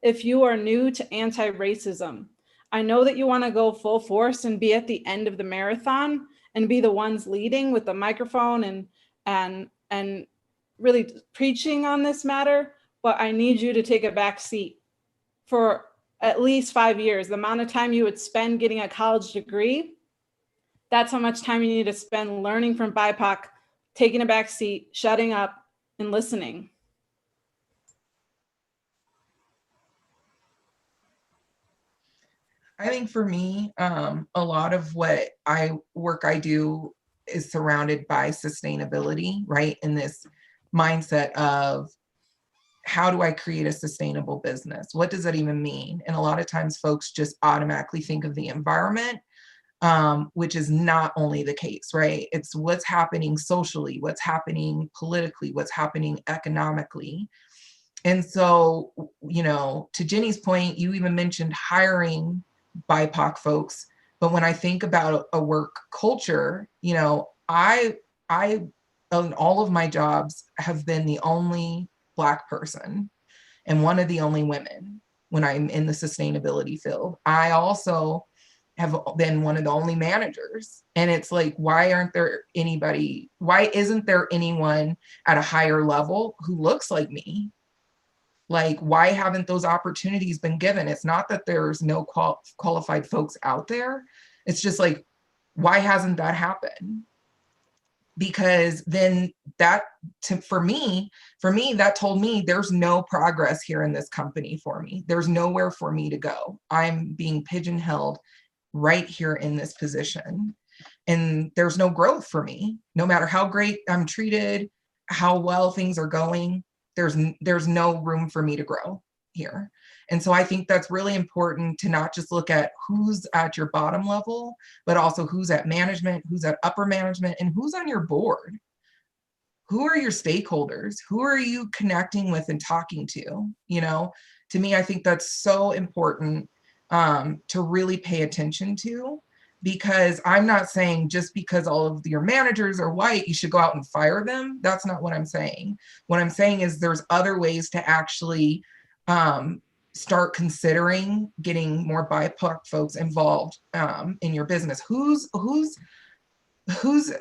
if you are new to anti-racism. I know that you want to go full force and be at the end of the marathon and be the ones leading with the microphone and really preaching on this matter, but I need you to take a back seat for at least 5 years. The amount of time you would spend getting a college degree, that's how much time you need to spend learning from BIPOC, taking a back seat, shutting up, and listening. I think for me, a lot of what I do is surrounded by sustainability, right? In this mindset of how do I create a sustainable business? What does that even mean? And a lot of times folks just automatically think of the environment, which is not only the case, right? It's what's happening socially, what's happening politically, what's happening economically. And so, to Jenny's point, you even mentioned hiring BIPOC folks. But when I think about a work culture, I on all of my jobs have been the only Black person and one of the only women when I'm in the sustainability field. I also have been one of the only managers. And it's like, why isn't there anyone at a higher level who looks like me? Like, why haven't those opportunities been given? It's not that there's no qualified folks out there. It's just like, why hasn't that happened? Because then for me, that told me there's no progress here in this company for me. There's nowhere for me to go. I'm being pigeonholed right here in this position. And there's no growth for me. No matter how great I'm treated, how well things are going, there's no room for me to grow here. And so I think that's really important to not just look at who's at your bottom level, but also who's at management, who's at upper management, and who's on your board. Who are your stakeholders? Who are you connecting with and talking to? You know, to me, I think that's so important to really pay attention to, because I'm not saying just because all of your managers are white, you should go out and fire them. That's not what I'm saying. What I'm saying is there's other ways to actually start considering getting more BIPOC folks involved in your business. Who's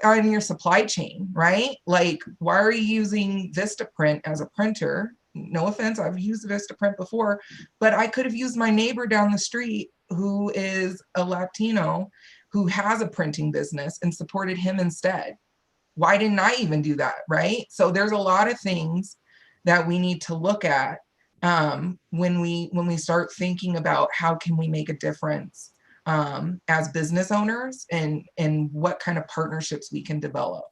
on your supply chain, right? Like, why are you using Vistaprint as a printer? No offense, I've used Vistaprint before, but I could have used my neighbor down the street who is a Latino who has a printing business and supported him instead. Why didn't I even do that, right? So there's a lot of things that we need to look at when we start thinking about how can we make a difference as business owners, and what kind of partnerships we can develop.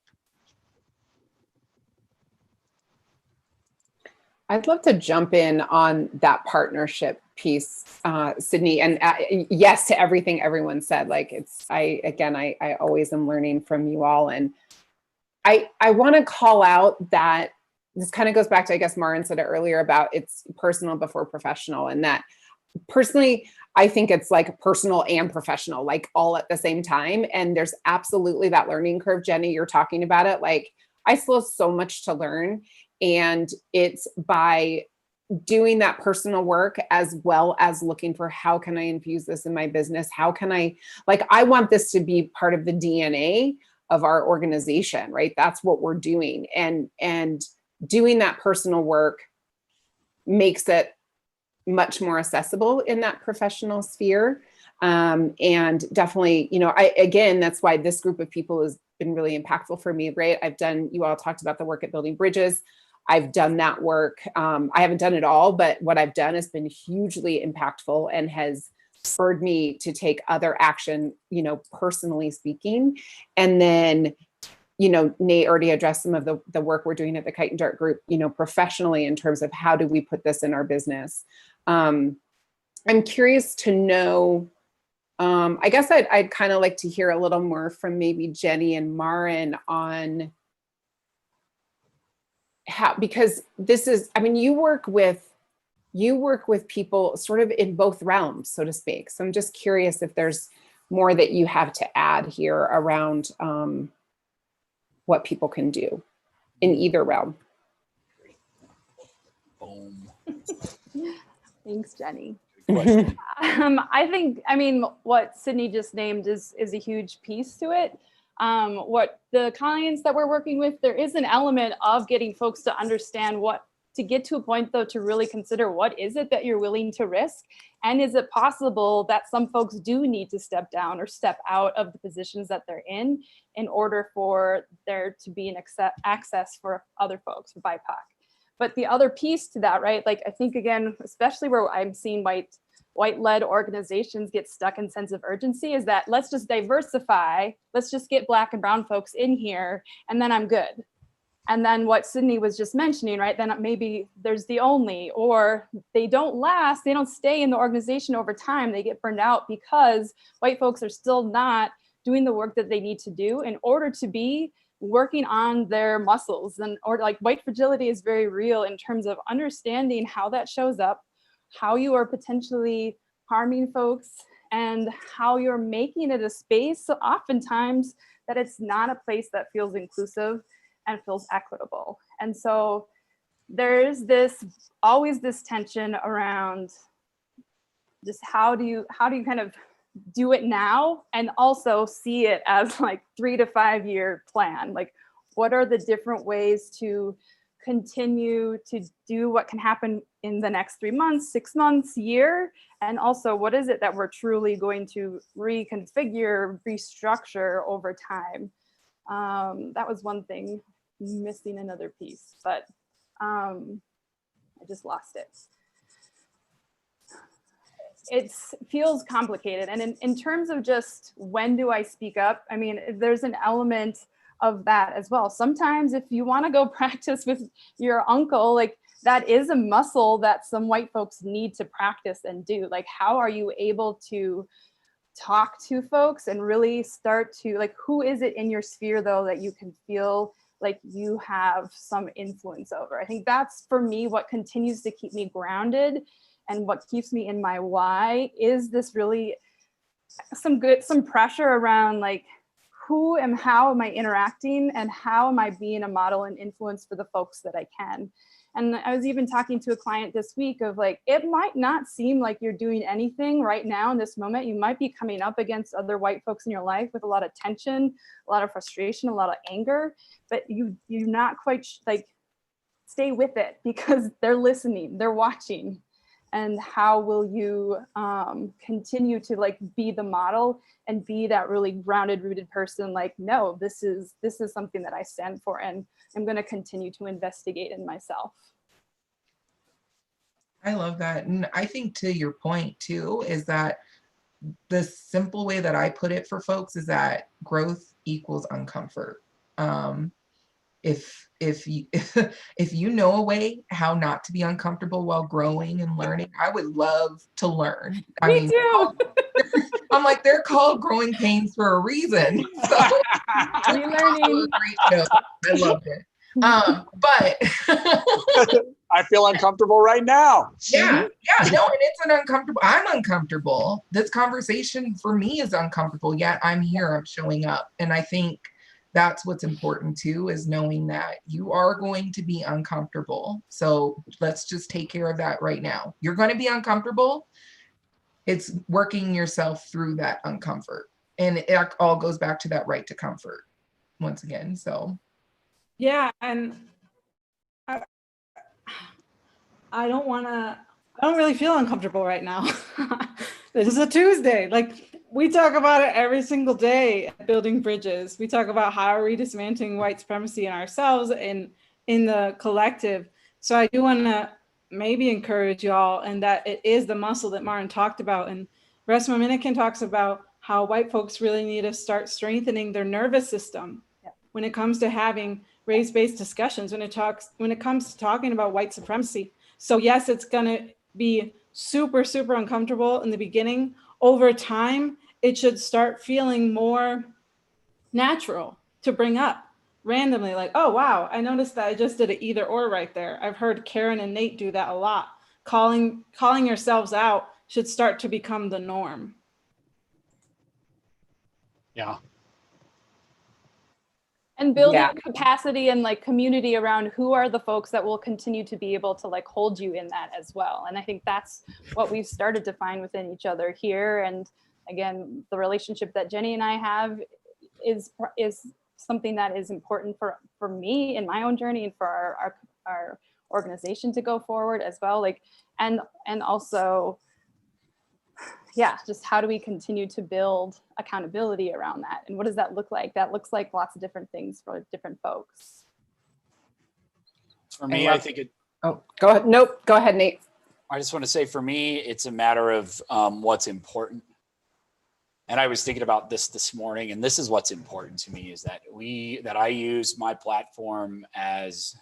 I'd love to jump in on that partnership piece, Sydney, and yes to everything everyone said. Like, I always am learning from you all, and I want to call out that this kind of goes back to, I guess Maren said it earlier about it's personal before professional, and that personally, I think it's like personal and professional, like all at the same time. And there's absolutely that learning curve. Jenny, you're talking about it. Like, I still have so much to learn. And it's by doing that personal work as well as looking for how can I infuse this in my business? How can I want this to be part of the DNA of our organization, right? That's what we're doing. And doing that personal work makes it much more accessible in that professional sphere. And definitely, that's why this group of people has been really impactful for me, right? You all talked about the work at Building Bridges. I've done that work. I haven't done it all, but what I've done has been hugely impactful and has spurred me to take other action, personally speaking. And then, Nate already addressed some of the work we're doing at the Kite Dart Group, professionally in terms of how do we put this in our business. I'm curious to know, I guess I'd kind of like to hear a little more from maybe Jenny and Maren on how, because this is, you work with people sort of in both realms, so to speak. So I'm just curious if there's more that you have to add here around what people can do in either realm. Boom. Thanks, Jenny. Question. I think, what Sydney just named is a huge piece to it. What the clients that we're working with, there is an element of getting folks to understand to get to a point though, to really consider what is it that you're willing to risk? And is it possible that some folks do need to step down or step out of the positions that they're in order for there to be an access for other folks, for BIPOC? But the other piece to that, right? Like, I think again, especially where I'm seeing white-led organizations get stuck in sense of urgency, is that let's just diversify, let's just get Black and brown folks in here, and then I'm good. And then what Sydney was just mentioning, right? Then maybe there's the only, or they don't last, they don't stay in the organization over time, they get burned out because white folks are still not doing the work that they need to do in order to be working on their muscles. Or like white fragility is very real in terms of understanding how that shows up, how you are potentially harming folks, and how you're making it a space, so oftentimes, that it's not a place that feels inclusive. and feels equitable. And so there's always this tension around just how do you kind of do it now and also see it as like 3 to 5 year plan. Like, what are the different ways to continue to do what can happen in the next 3 months, 6 months, year? And also, what is it that we're truly going to reconfigure, restructure over time? That was one thing, missing another piece, but I just lost it. It feels complicated. And in terms of just when do I speak up, I mean, there's an element of that as well. Sometimes if you want to go practice with your uncle, like that is a muscle that some white folks need to practice and do. Like, how are you able to talk to folks and really start to, like, who is it in your sphere though that you can feel like you have some influence over? I think that's, for me, what continues to keep me grounded and what keeps me in my why is this really some pressure around like, how am I interacting and how am I being a model and influence for the folks that I can? And I was even talking to a client this week of like, it might not seem like you're doing anything right now in this moment. You might be coming up against other white folks in your life with a lot of tension, a lot of frustration, a lot of anger, but you're not quite like, stay with it because they're listening, they're watching. And how will you continue to like be the model and be that really grounded, rooted person? Like, no, this is something that I stand for, and I'm going to continue to investigate in myself. I love that. And I think to your point too, is that the simple way that I put it for folks is that growth equals uncomfort. If you know a way how not to be uncomfortable while growing and learning, I would love to learn. Me too. I'm like, they're called growing pains for a reason. So learning. Great show. I loved it. But I feel uncomfortable right now. Yeah, no, and it's an uncomfortable. I'm uncomfortable. This conversation for me is uncomfortable, yet I'm here, I'm showing up. And I think that's what's important too, is knowing that you are going to be uncomfortable. So let's just take care of that right now. You're going to be uncomfortable. It's working yourself through that uncomfort. And it all goes back to that right to comfort once again. So yeah, and I don't really feel uncomfortable right now. This is a Tuesday. Like, we talk about it every single day at Building Bridges. We talk about how are we dismantling white supremacy in ourselves and in the collective. So I do want to maybe encourage y'all, and that it is the muscle that Maren talked about. And Resma Minikin talks about how white folks really need to start strengthening their nervous system when it comes to having race-based discussions, when it comes to talking about white supremacy. So yes, it's going to be super, super uncomfortable in the beginning. Over time, it should start feeling more natural to bring up randomly. Like, oh, wow, I noticed that I just did an either or right there. I've heard Karen and Nate do that a lot. Calling yourselves out should start to become the norm. Yeah. And building capacity and like community around who are the folks that will continue to be able to like hold you in that as well. And I think that's what we've started to find within each other here. And again, the relationship that Jenny and I have is something that is important for me in my own journey and for our organization to go forward as well. Like, and also, yeah, just how do we continue to build accountability around that? And what does that look like? That looks like lots of different things for different folks. For me, I think it. Oh, go ahead. Nope. Go ahead, Nate. I just want to say, for me, it's a matter of what's important. And I was thinking about this morning, and this is what's important to me, is that I use my platform as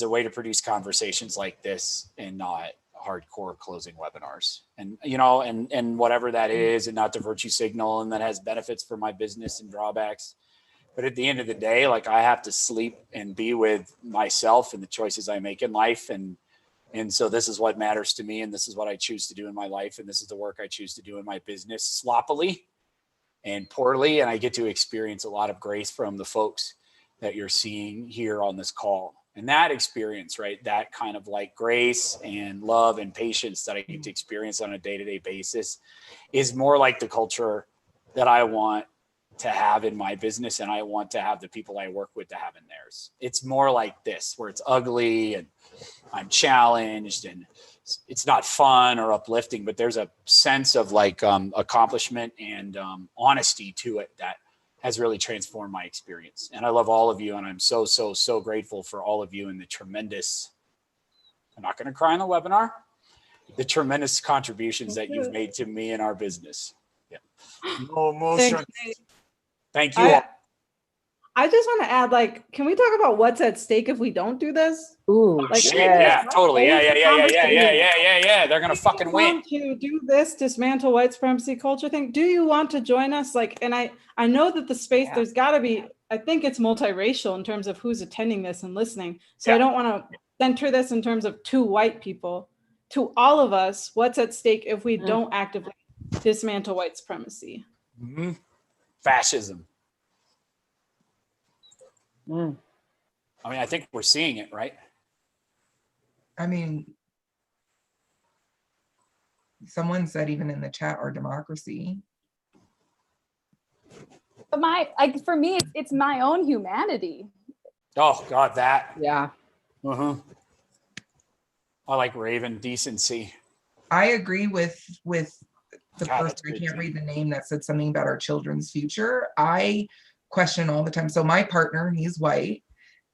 a way to produce conversations like this and not hardcore closing webinars, and and whatever that is, and not to virtue signal, and that has benefits for my business and drawbacks. But at the end of the day, like, I have to sleep and be with myself and the choices I make in life. And so this is what matters to me, and this is what I choose to do in my life, and this is the work I choose to do in my business, sloppily and poorly. And I get to experience a lot of grace from the folks that you're seeing here on this call. And that experience, right, that kind of like grace and love and patience that I get to experience on a day-to-day basis is more like the culture that I want to have in my business, and I want to have the people I work with to have in theirs. It's more like this, where it's ugly and I'm challenged and it's not fun or uplifting, but there's a sense of like accomplishment and honesty to it that has really transformed my experience. And I love all of you, and I'm so, so, so grateful for all of you and the tremendous, I'm not going to cry on the webinar, the tremendous contributions that you've made to me and our business. Yeah. No emotion. Thank you all. I just want to add, like, can we talk about what's at stake if we don't do this? Ooh, like, shit, yeah, totally. Yeah. They're gonna fucking win. Want to do this dismantle white supremacy culture thing? Do you want to join us? Like, and I know that the space, there's got to be, I think it's multiracial in terms of who's attending this and listening. So I don't want to center this in terms of 2 white people. To all of us, what's at stake if we don't actively dismantle white supremacy? Mm-hmm. Fascism. I mean, I think we're seeing it, right? I mean, someone said even in the chat, our democracy. But for me, it's my own humanity. Oh God, that. Yeah. I like Raven decency. I agree with the person, I can't read the name, that said something about our children's future. I question all the time. So my partner, he's white,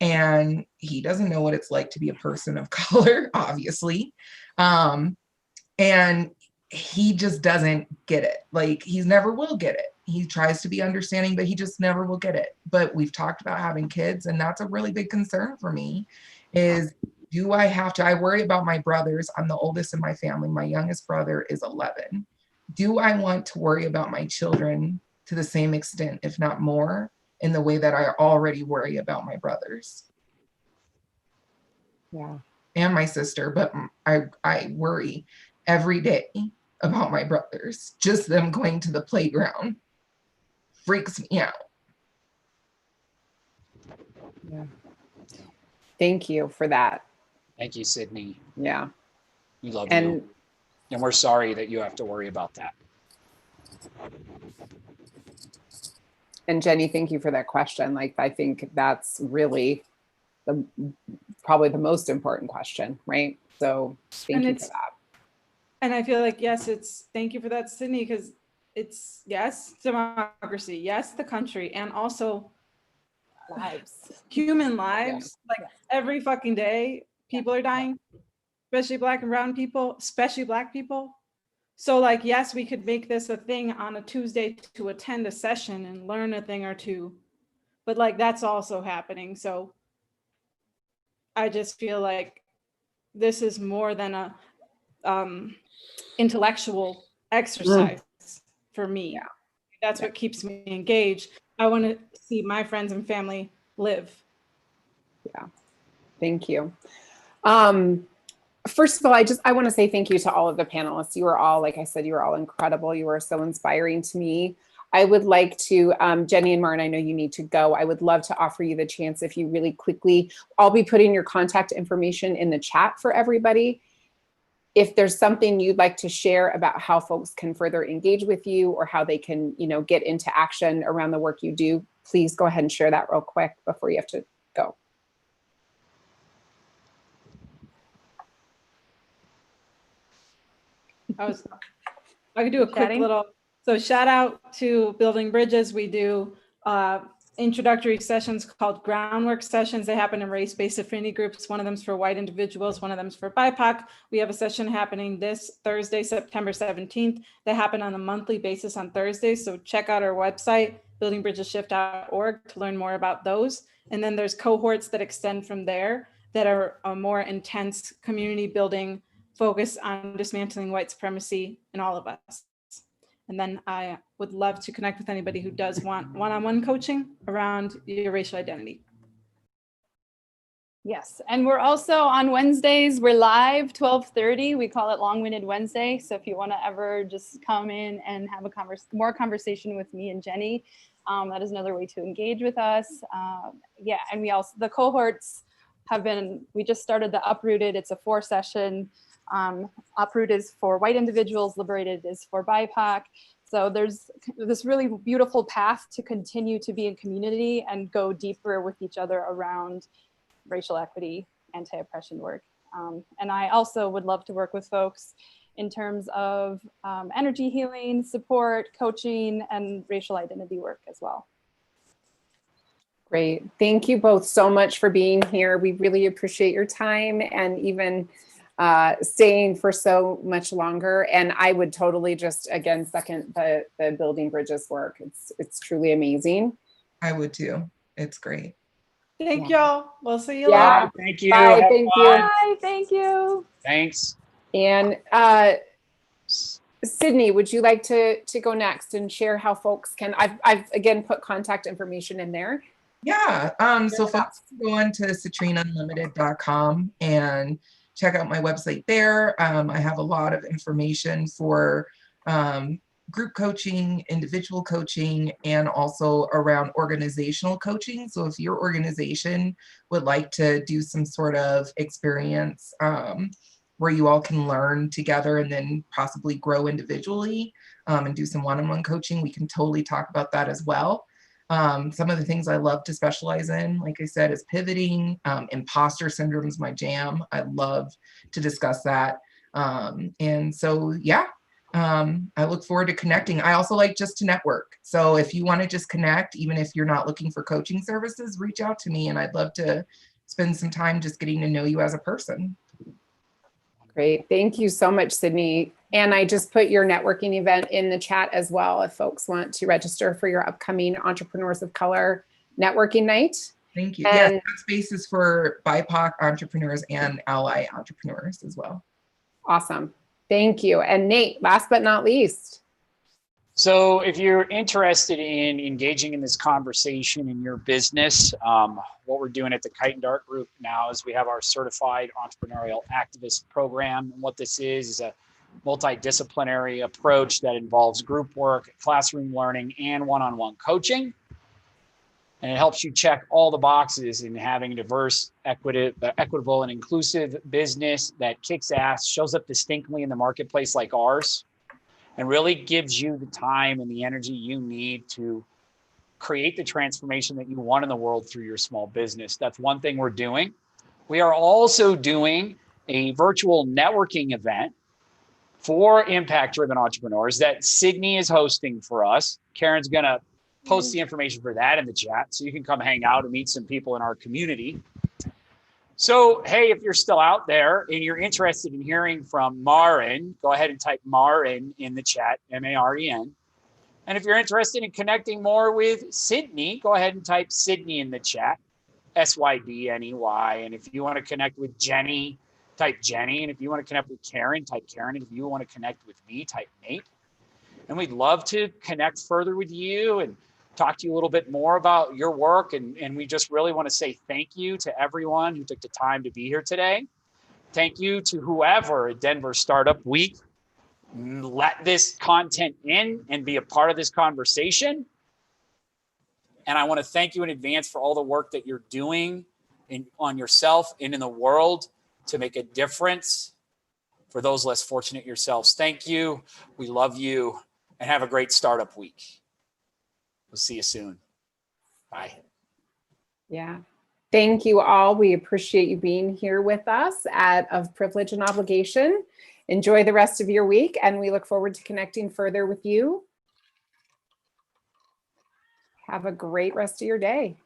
and he doesn't know what it's like to be a person of color, obviously. And he just doesn't get it. Like, he never will get it. He tries to be understanding, but he just never will get it. But we've talked about having kids, and that's a really big concern for me, is do I have to, I worry about my brothers. I'm the oldest in my family. My youngest brother is 11. Do I want to worry about my children to the same extent, if not more, in the way that I already worry about my brothers? Yeah. And my sister, but I worry every day about my brothers. Just them going to the playground freaks me out. Yeah. Thank you for that. Thank you, Sydney. Yeah. We love you. And we're sorry that you have to worry about that. And Jenny, thank you for that question. Like, I think that's really probably the most important question, right? So thank you for that. And I feel like, yes, thank you for that, Sydney, because it's, yes, democracy, yes, the country, and also human lives. Like, every fucking day, people are dying, especially Black and brown people, especially Black people. So, like, yes, we could make this a thing on a Tuesday to attend a session and learn a thing or two, but like, that's also happening. So I just feel like this is more than a intellectual exercise for me. Yeah. That's what keeps me engaged. I want to see my friends and family live. Yeah, thank you. First of all, I want to say thank you to all of the panelists. You are all, like I said, you are all incredible. You are so inspiring to me. I would like to, Jenny and Martin, I know you need to go. I would love to offer you the chance if you really quickly, I'll be putting your contact information in the chat for everybody. If there's something you'd like to share about how folks can further engage with you or how they can, get into action around the work you do, please go ahead and share that real quick before you have to go. I could do a quick little, so shout out to Building Bridges. We do introductory sessions called groundwork sessions. They happen in race-based affinity groups. One of them's for white individuals, one of them's for BIPOC. We have a session happening this Thursday, September 17th. They happen on a monthly basis on Thursdays. So check out our website, buildingbridgeshift.org, to learn more about those. And then there's cohorts that extend from there that are a more intense community building focus on dismantling white supremacy in all of us. And then I would love to connect with anybody who does want one-on-one coaching around your racial identity. Yes, and we're also on Wednesdays, we're live 12:30. We call it Long-Winded Wednesday. So if you want to ever just come in and have a more conversation with me and Jenny, That is another way to engage with us. Yeah, and we also, the cohorts have been, we just started the Uprooted. It's a 4-session. Uproot is for white individuals, Liberated is for BIPOC. So there's this really beautiful path to continue to be in community and go deeper with each other around racial equity, anti-oppression work. And I also would love to work with folks in terms of energy healing, support, coaching, and racial identity work as well. Great. Thank you both so much for being here. We really appreciate your time and even staying for so much longer. And I would totally just, again, second the Building Bridges work. It's truly amazing. I would too. It's great. Thank y'all. We'll see you Yeah. later. Thank you. Bye. Have Thank fun. you. Bye, thank you. Thanks. And Sydney, would you like to go next and share how folks can, I've again put contact information in there. Yeah. So folks can go on to citrineunlimited.com and check out my website there. I have a lot of information for group coaching, individual coaching, and also around organizational coaching. So if your organization would like to do some sort of experience where you all can learn together and then possibly grow individually and do some one-on-one coaching, we can totally talk about that as well. Some of the things I love to specialize in, like I said, is pivoting. Imposter syndrome is my jam. I love to discuss that. And so, yeah, I look forward to connecting. I also like just to network. So if you want to just connect, even if you're not looking for coaching services, reach out to me and I'd love to spend some time just getting to know you as a person. Great. Thank you so much, Sydney. And I just put your networking event in the chat as well if folks want to register for your upcoming Entrepreneurs of Color networking night. Thank you. And that space is for BIPOC entrepreneurs and ally entrepreneurs as well. Awesome. Thank you. And Nate, last but not least. So if you're interested in engaging in this conversation in your business, what we're doing at the Kite Dart Group now is we have our certified entrepreneurial activist program. And what this is a multidisciplinary approach that involves group work, classroom learning, and one-on-one coaching. And it helps you check all the boxes in having a diverse, equitable, and inclusive business that kicks ass, shows up distinctly in the marketplace like ours, and really gives you the time and the energy you need to create the transformation that you want in the world through your small business. That's one thing we're doing. We are also doing a virtual networking event for impact-driven entrepreneurs that Sydney is hosting for us. Karen's gonna post the information for that in the chat so you can come hang out and meet some people in our community. So, hey, if you're still out there and you're interested in hearing from Maren, go ahead and type Maren in the chat, M-A-R-E-N. And if you're interested in connecting more with Sydney, go ahead and type Sydney in the chat, S-Y-D-N-E-Y. And if you want to connect with Jenny, type Jenny. And if you want to connect with Karen, type Karen. And if you want to connect with me, type Nate. And we'd love to connect further with you and talk to you a little bit more about your work. And we just really want to say thank you to everyone who took the time to be here today. Thank you to whoever at Denver Startup Week let this content in and be a part of this conversation. And I want to thank you in advance for all the work that you're doing on yourself and in the world to make a difference for those less fortunate yourselves. Thank you. We love you and have a great startup week. We'll see you soon. Bye. Yeah. Thank you all. We appreciate you being here with us at Of Privilege and Obligation. Enjoy the rest of your week, and we look forward to connecting further with you. Have a great rest of your day.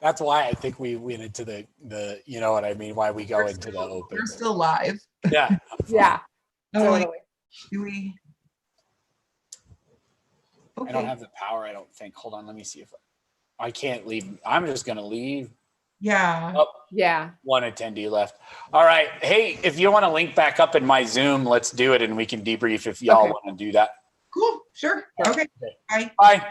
That's why I think we went into the you know what I mean, why we go into the open. We're still live. Yeah. Yeah, Oh, totally. do we? Okay. I don't have the power, I don't think. Hold on, let me see if I can't leave. I'm just going to leave. Yeah. Oh, Yeah. one attendee left. All right. Hey, if you want to link back up in my Zoom, let's do it and we can debrief if y'all Okay. want to do that. Cool. Sure. Okay. Bye. Bye.